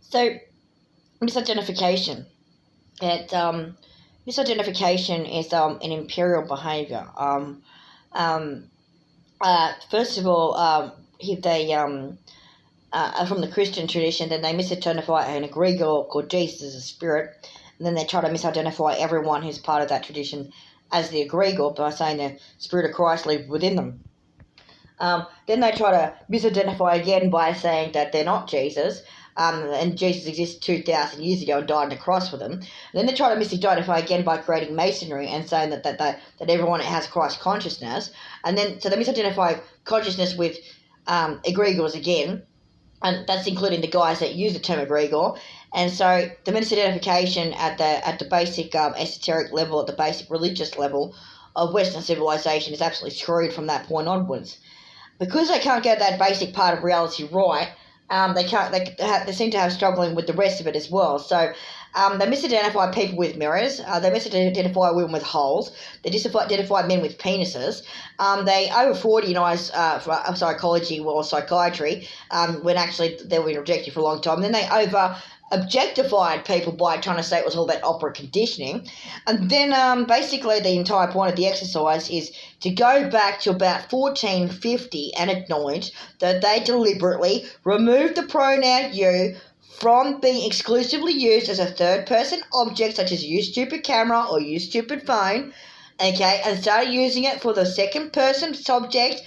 So, misidentification. Misidentification is an imperial behaviour. First of all, if they are from the Christian tradition, then they misidentify an egregor called Jesus as a spirit, and then they try to misidentify everyone who's part of that tradition as the egregor by saying the Spirit of Christ lives within them. Then they try to misidentify again by saying that they're not Jesus, and Jesus existed 2,000 years ago and died on the cross for them. And then they try to misidentify again by creating masonry and saying that everyone has Christ consciousness. And then so they misidentify consciousness with egregors again, and that's including the guys that use the term egregor. And so the misidentification at the basic esoteric level, at the basic religious level of Western civilization is absolutely screwed from that point onwards. Because they can't get that basic part of reality right, they seem to have struggling with the rest of it as well. So they misidentify people with mirrors. They misidentify women with holes. They misidentify men with penises. They over 49 psychology or psychiatry when actually they were rejected for a long time. Then they over objectified people by trying to say it was all about opera conditioning. And then basically the entire point of the exercise is to go back to about 1450 and acknowledge that they deliberately removed the pronoun you from being exclusively used as a third-person object, such as you stupid camera or you stupid phone, okay, and started using it for the second-person subject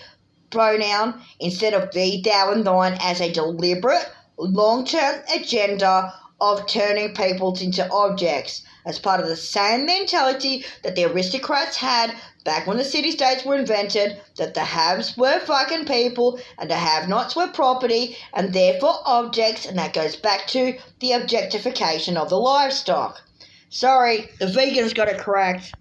pronoun instead of thee, thou, and thine as a deliberate long-term agenda of turning people into objects as part of the same mentality that the aristocrats had back when the city-states were invented, that the haves were fucking people and the have-nots were property and therefore objects, and that goes back to the objectification of the livestock. Sorry, the vegans got it correct.